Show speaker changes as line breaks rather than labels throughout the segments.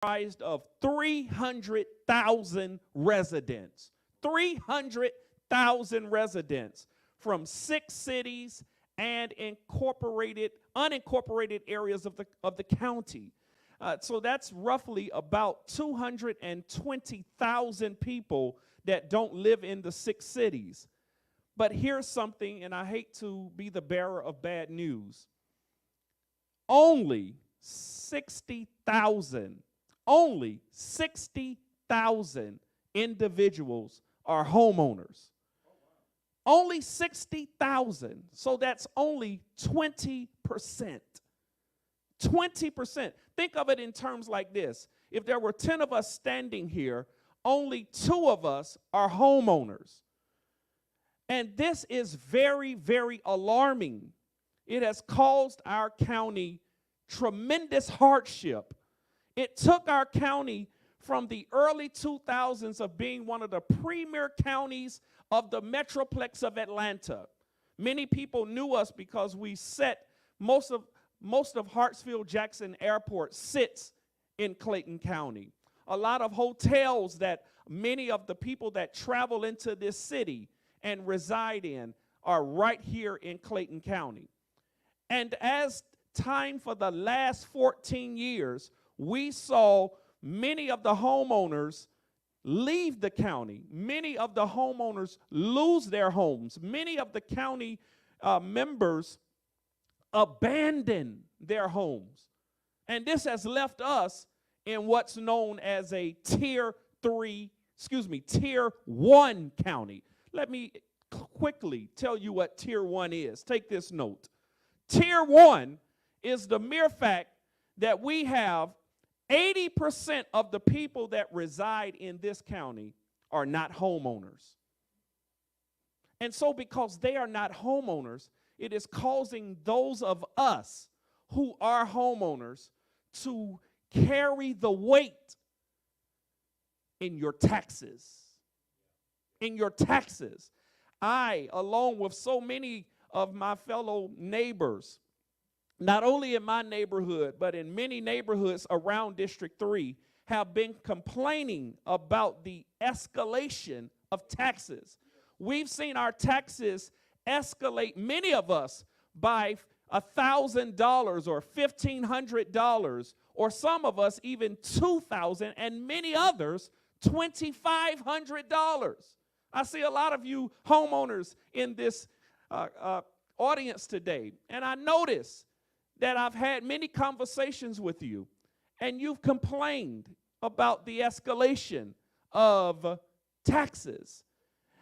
comprised of 300,000 residents. 300,000 residents from 6 cities and unincorporated areas of the county. So that's roughly about 220,000 people that don't live in the 6 cities. But here's something, and I hate to be the bearer of bad news. Only 60,000 individuals are homeowners. Only 60,000. So that's only 20%. 20%. Think of it in terms like this. If there were 10 of us standing here, only 2 of us are homeowners. And this is very, very alarming. It has caused our county tremendous hardship. It took our county from the early 2000s of being one of the premier counties of the Metroplex of Atlanta. Many people knew us because we set most of Hartsfield-Jackson Airport sits in Clayton County. A lot of hotels that many of the people that travel into this city and reside in are right here in Clayton County. And as time for the last 14 years, we saw many of the homeowners leave the county. Many of the homeowners lose their homes. Many of the county members abandon their homes. And this has left us in what's known as a tier 1 county. Let me quickly tell you what tier 1 is. Take this note. Tier 1 is the mere fact that we have 80% of the people that reside in this county are not homeowners. And so because they are not homeowners, it is causing those of us who are homeowners to carry the weight in your taxes. In your taxes. I, along with so many of my fellow neighbors, not only in my neighborhood, but in many neighborhoods around District 3, have been complaining about the escalation of taxes. We've seen our taxes escalate, many of us, by $1,000 or $1,500, or some of us even $2,000, and many others $2,500. I see a lot of you homeowners in this audience today, and I notice that I've had many conversations with you, and you've complained about the escalation of taxes.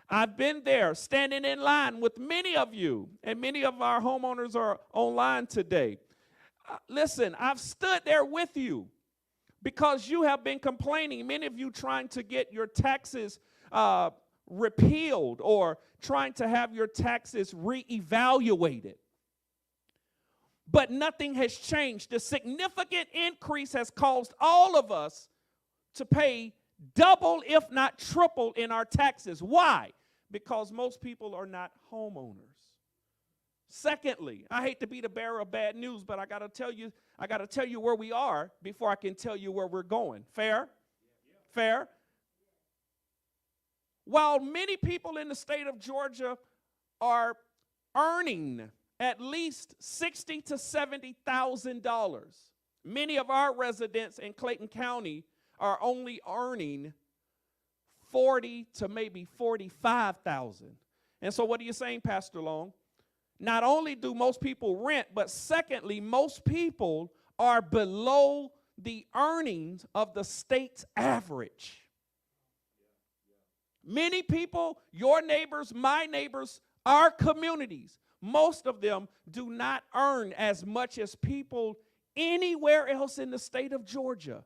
I've been there standing in line with many of you, and many of our homeowners are online today. Listen, I've stood there with you because you have been complaining, many of you trying to get your taxes repealed or trying to have your taxes reevaluated. But nothing has changed. The significant increase has caused all of us to pay double, if not triple, in our taxes. Why? Because most people are not homeowners. Secondly, I hate to be the bearer of bad news, but I got to tell you where we are before I can tell you where we're going. Fair? Fair? While many people in the state of Georgia are earning at least $60,000 to $70,000, many of our residents in Clayton County are only earning $40,000 to maybe $45,000. And so what are you saying, Pastor Long? Not only do most people rent, but secondly, most people are below the earnings of the state's average. Many people, your neighbors, my neighbors, our communities, most of them do not earn as much as people anywhere else in the state of Georgia.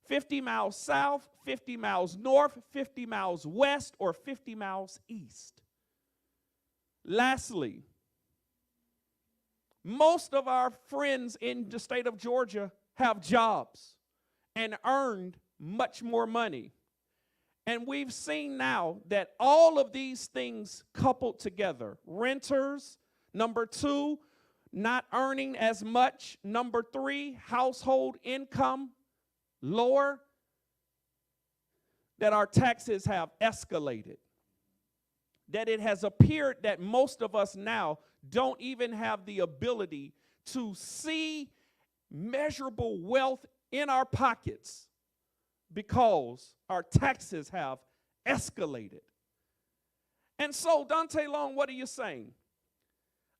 50 miles south, 50 miles north, 50 miles west, or 50 miles east. Lastly, most of our friends in the state of Georgia have jobs and earned much more money. And we've seen now that all of these things coupled together, renters, number 2, not earning as much, number 3, household income lower, that our taxes have escalated, that it has appeared that most of us now don't even have the ability to see measurable wealth in our pockets because our taxes have escalated. And so, Daunta Long, what are you saying?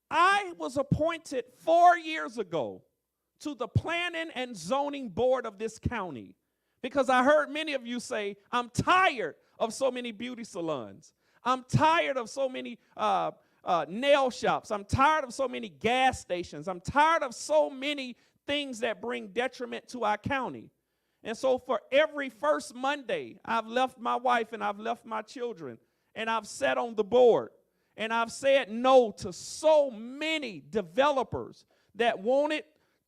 I was appointed 4 years ago to the Planning and Zoning Board of this county because I heard many of you say, I'm tired of so many beauty salons. I'm tired of so many nail shops. I'm tired of so many gas stations. I'm tired of so many things that bring detriment to our county. And so for every first Monday, I've left my wife and I've left my children, and I've sat on the board, and I've said no to so many developers that wanted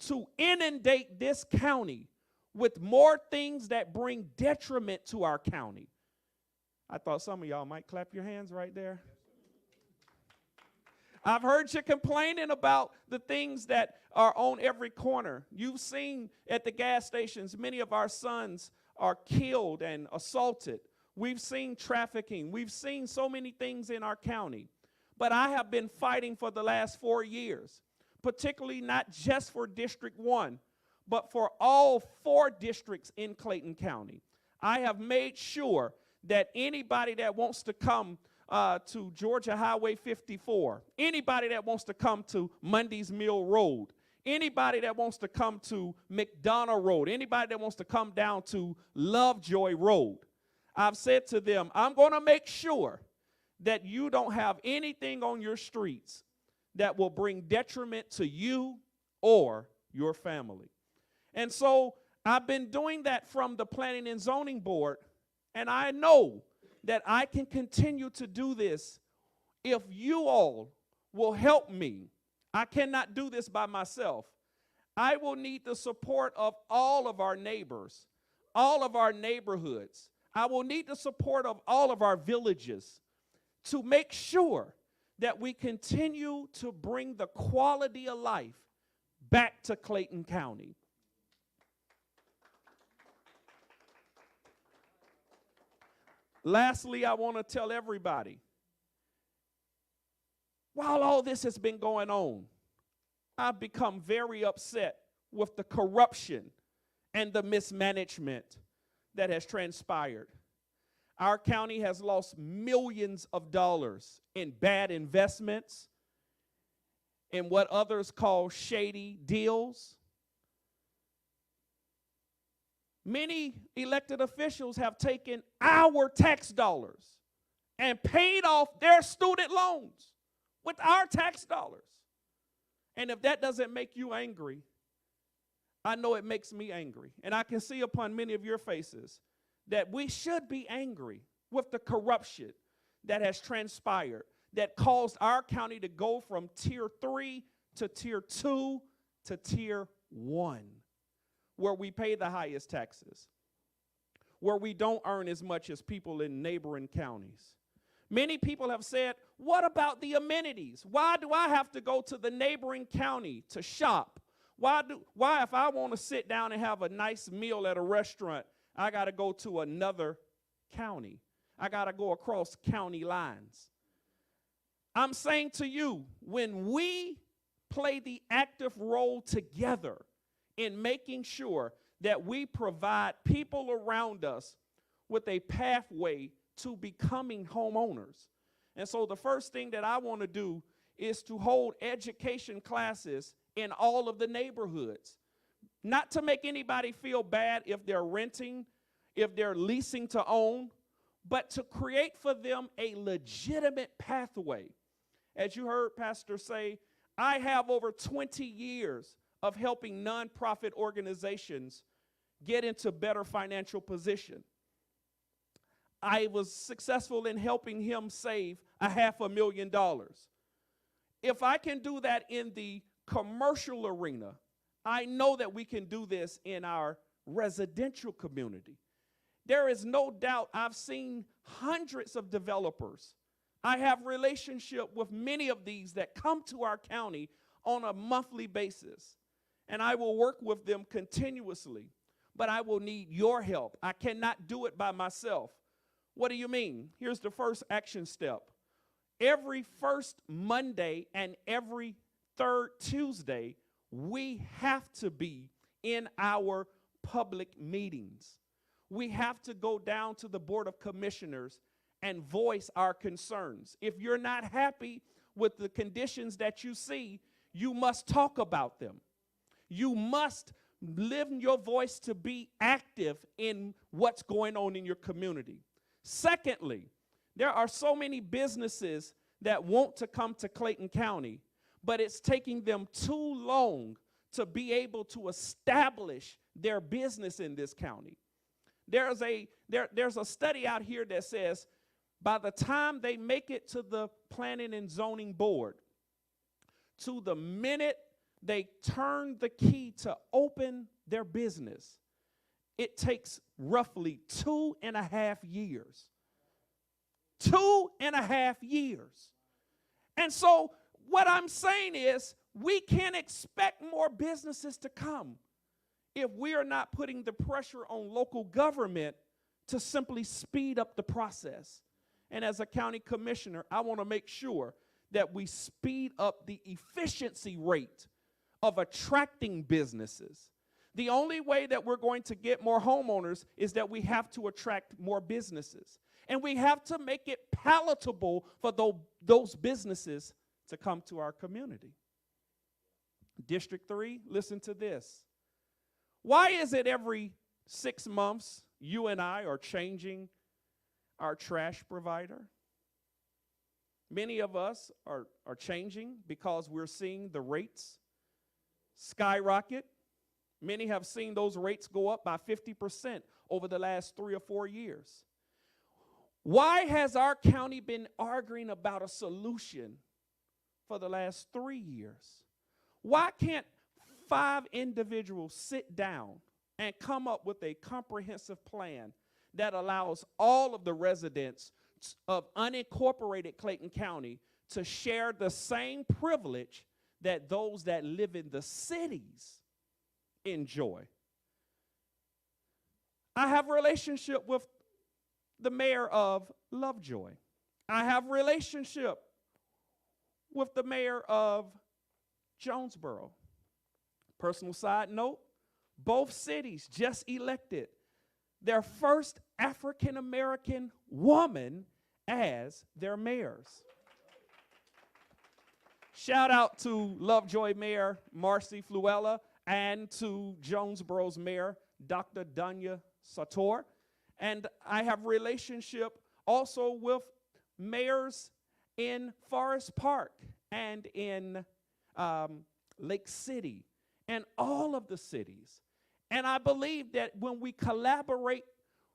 to inundate this county with more things that bring detriment to our county. I thought some of y'all might clap your hands right there. I've heard you complaining about the things that are on every corner. You've seen at the gas stations, many of our sons are killed and assaulted. We've seen trafficking. We've seen so many things in our county. But I have been fighting for the last 4 years, particularly not just for District 1, but for all 4 districts in Clayton County. I have made sure that anybody that wants to come to Georgia Highway 54, anybody that wants to come to Mundy's Mill Road, anybody that wants to come to McDonough Road, anybody that wants to come down to Lovejoy Road, I've said to them, I'm going to make sure that you don't have anything on your streets that will bring detriment to you or your family. And so I've been doing that from the Planning and Zoning Board, and I know that I can continue to do this if you all will help me. I cannot do this by myself. I will need the support of all of our neighbors, all of our neighborhoods. I will need the support of all of our villages to make sure that we continue to bring the quality of life back to Clayton County. Lastly, I want to tell everybody, while all this has been going on, I've become very upset with the corruption and the mismanagement that has transpired. Our county has lost millions of dollars in bad investments, in what others call shady deals. Many elected officials have taken our tax dollars and paid off their student loans with our tax dollars. And if that doesn't make you angry, I know it makes me angry. And I can see upon many of your faces that we should be angry with the corruption that has transpired, that caused our county to go from Tier 3 to Tier 2 to Tier 1, where we pay the highest taxes, where we don't earn as much as people in neighboring counties. Many people have said, what about the amenities? Why do I have to go to the neighboring county to shop? Why if I want to sit down and have a nice meal at a restaurant, I got to go to another county? I got to go across county lines. I'm saying to you, when we play the active role together in making sure that we provide people around us with a pathway to becoming homeowners. And so the first thing that I want to do is to hold education classes in all of the neighborhoods. Not to make anybody feel bad if they're renting, if they're leasing to own, but to create for them a legitimate pathway. As you heard Pastor say, I have over 20 years of helping nonprofit organizations get into better financial position. I was successful in helping him save $500,000. If I can do that in the commercial arena, I know that we can do this in our residential community. There is no doubt I've seen hundreds of developers. I have relationship with many of these that come to our county on a monthly basis, and I will work with them continuously. but I will need your help. I cannot do it by myself. What do you mean? Here's the first action step. Every first Monday and every third Tuesday, we have to be in our public meetings. We have to go down to the Board of Commissioners and voice our concerns. If you're not happy with the conditions that you see, you must talk about them. You must live your voice to be active in what's going on in your community. Secondly, there are so many businesses that want to come to Clayton County, but it's taking them too long to be able to establish their business in this county. There's a study out here that says by the time they make it to the Planning and Zoning Board, to the minute they turn the key to open their business, it takes roughly 2.5 years. 2.5 years. And so what I'm saying is we can't expect more businesses to come if we are not putting the pressure on local government to simply speed up the process. And as a county commissioner, I want to make sure that we speed up the efficiency rate of attracting businesses. The only way that we're going to get more homeowners is that we have to attract more businesses. And we have to make it palatable for those businesses to come to our community. District 3, listen to this. Why is it every 6 months you and I are changing our trash provider? Many of us are changing because we're seeing the rates skyrocket. Many have seen those rates go up by 50% over the last 3 or 4 years. Why has our county been arguing about a solution for the last 3 years? Why can't 5 individuals sit down and come up with a comprehensive plan that allows all of the residents of unincorporated Clayton County to share the same privilege that those that live in the cities enjoy? I have a relationship with the mayor of Lovejoy. I have a relationship with the mayor of Jonesboro. Personal side note, both cities just elected their first African-American woman as their mayors. Shout out to Lovejoy Mayor Marcy Fluella and to Jonesboro's Mayor Dr. Daunta Long. And I have a relationship also with mayors in Forest Park and in Lake City and all of the cities. And I believe that when we collaborate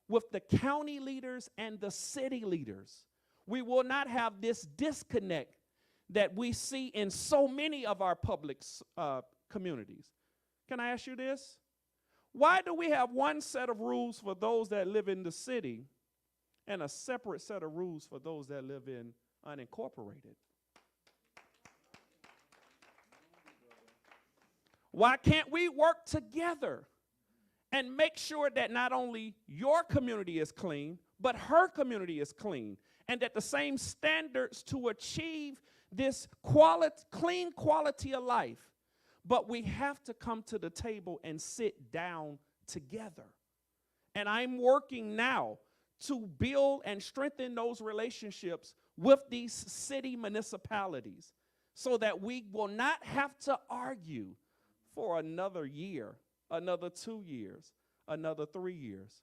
with the county leaders and the city leaders, we will not have this disconnect that we see in so many of our public communities. Can I ask you this? Why do we have one set of rules for those that live in the city and a separate set of rules for those that live in unincorporated? Why can't we work together and make sure that not only your community is clean, but her community is clean, and that the same standards to achieve this clean quality of life, but we have to come to the table and sit down together. And I'm working now to build and strengthen those relationships with these city municipalities so that we will not have to argue for another year, another 2 years, another 3 years.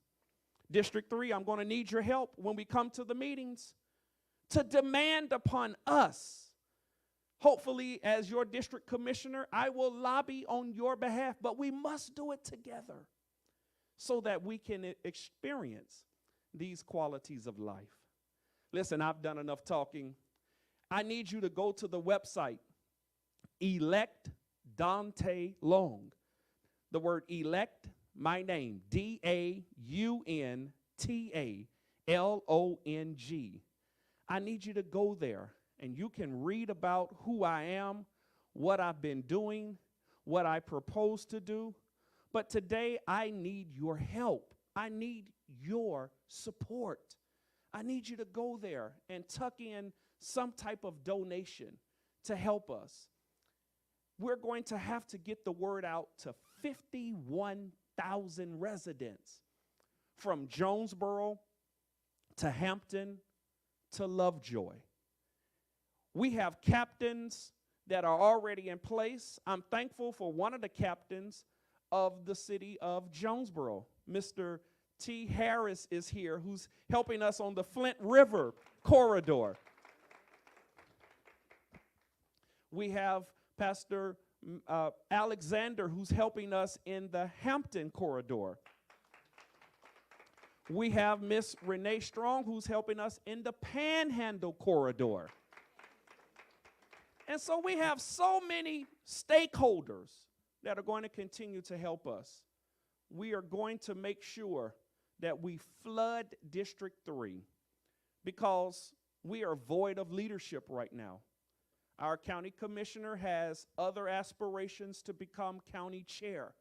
District 3, I'm going to need your help when we come to the meetings to demand upon us. Hopefully, as your district commissioner, I will lobby on your behalf, but we must do it together so that we can experience these qualities of life. Listen, I've done enough talking. I need you to go to the website, Elect Daunta Long. The word elect, my name, DAUNTALONG. I need you to go there, and you can read about who I am, what I've been doing, what I propose to do. But today, I need your help. I need your support. I need you to go there and tuck in some type of donation to help us. We're going to have to get the word out to 51,000 residents, from Jonesboro to Hampton to Lovejoy. We have captains that are already in place. I'm thankful for one of the captains of the city of Jonesboro. Mr. T. Harris is here, who's helping us on the Flint River corridor. We have Pastor Alexander, who's helping us in the Hampton corridor. We have Miss Renee Strong, who's helping us in the Panhandle corridor. And so we have so many stakeholders that are going to continue to help us. We are going to make sure that we flood District 3 because we are void of leadership right now. Our county commissioner has other aspirations to become county chair,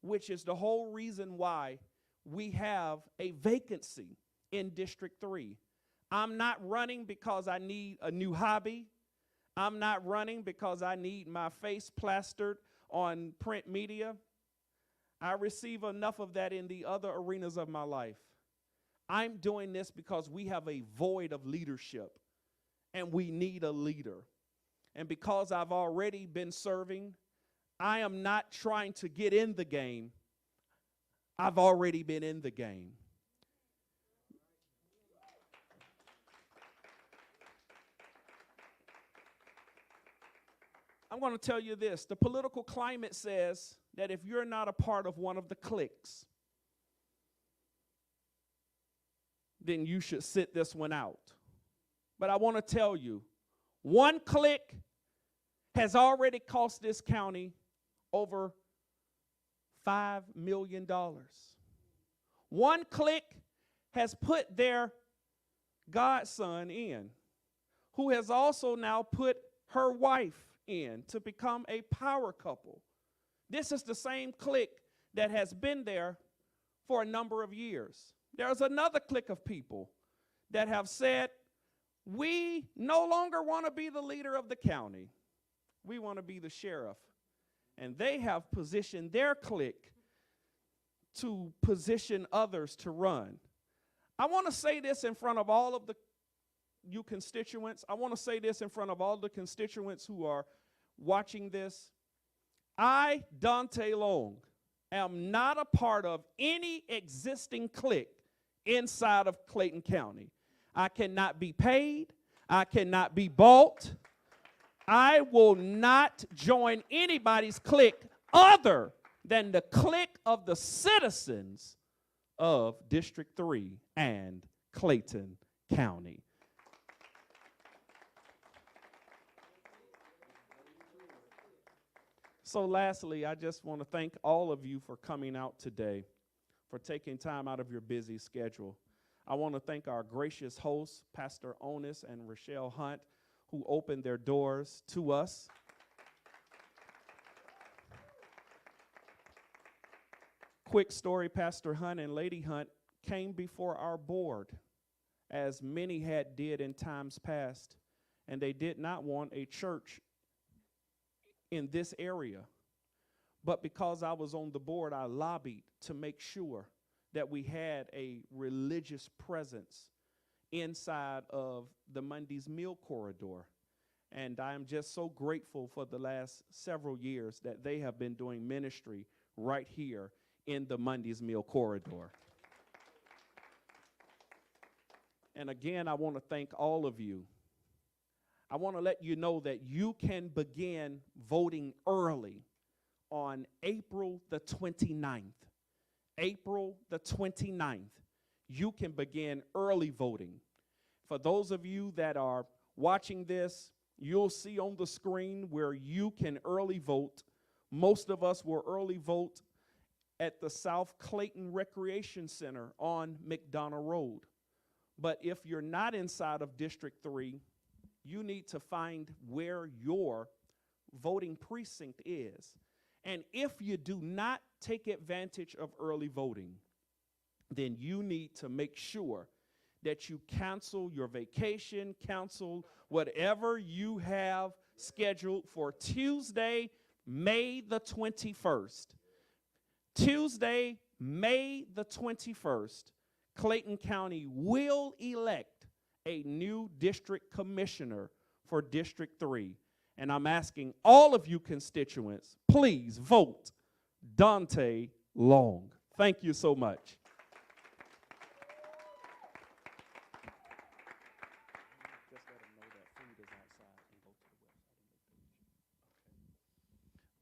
which is the whole reason why we have a vacancy in District 3. I'm not running because I need a new hobby. I'm not running because I need my face plastered on print media. I receive enough of that in the other arenas of my life. I'm doing this because we have a void of leadership, and we need a leader. And because I've already been serving, I am not trying to get in the game. I've already been in the game. I'm going to tell you this. The political climate says that if you're not a part of one of the cliques, then you should sit this one out. But I want to tell you, one clique has already cost this county over $5 million. One clique has put their godson in, who has also now put her wife in to become a power couple. This is the same clique that has been there for a number of years. There's another clique of people that have said, we no longer want to be the leader of the county. We want to be the sheriff. And they have positioned their clique to position others to run. I want to say this in front of all of you constituents. I want to say this in front of all the constituents who are watching this. I, Daunta Long, am not a part of any existing clique inside of Clayton County. I cannot be paid. I cannot be bought. I will not join anybody's clique other than the clique of the citizens of District 3 and Clayton County. So lastly, I just want to thank all of you for coming out today, for taking time out of your busy schedule. I want to thank our gracious hosts, Pastor Onis and Rochelle Hunt, who opened their doors to us. Quick story, Pastor Hunt and Lady Hunt came before our board, as many had did in times past, and they did not want a church in this area. But because I was on the board, I lobbied to make sure that we had a religious presence inside of the Monday's Meal Corridor. And I'm just so grateful for the last several years that they have been doing ministry right here in the Monday's Meal Corridor. And again, I want to thank all of you. I want to let you know that you can begin voting early on April the 29th. April the 29th, you can begin early voting. For those of you that are watching this, you'll see on the screen where you can early vote. Most of us will early vote at the South Clayton Recreation Center on McDonough Road. But if you're not inside of District 3, you need to find where your voting precinct is. And if you do not take advantage of early voting, then you need to make sure that you cancel your vacation, cancel whatever you have scheduled for Tuesday, May the 21st. Tuesday, May the 21st, Clayton County will elect a new district commissioner for District 3. And I'm asking all of you constituents, please vote Daunta Long. Thank you so much.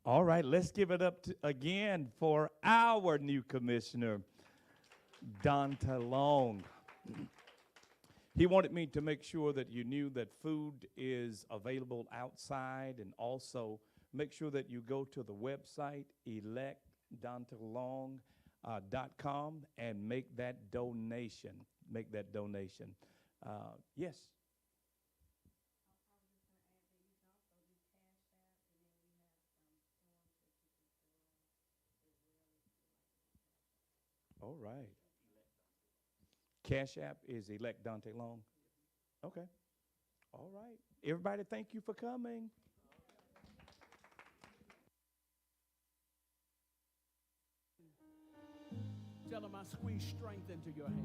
All right, let's give it up again for our new commissioner, Daunta Long. He wanted me to make sure that you knew that food is available outside, and also make sure that you go to the website, electdauntalong.com, and make that donation. Yes. All right. Cash App is Elect Daunta Long. Okay. All right. Everybody, thank you for coming.
Tell them I squeeze strength into your hands.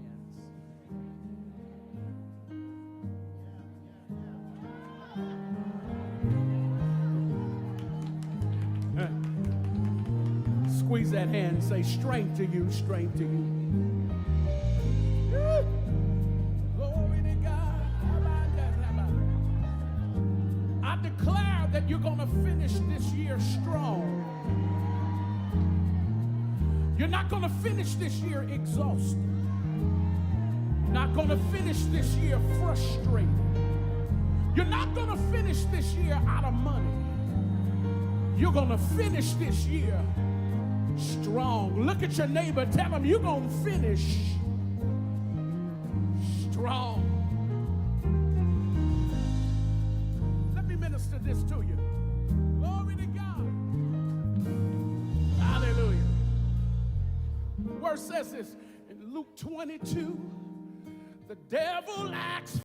Squeeze that hand and say, strength to you, strength to you. Glory to God. I declare that you're going to finish this year strong. You're not going to finish this year exhausted. You're not going to finish this year frustrated. You're not going to finish this year out of money. You're going to finish this year strong. Look at your neighbor. Tell him you're going to finish strong. Let me minister this to you. Glory to God. Hallelujah. The word says this in Luke 22. The devil acts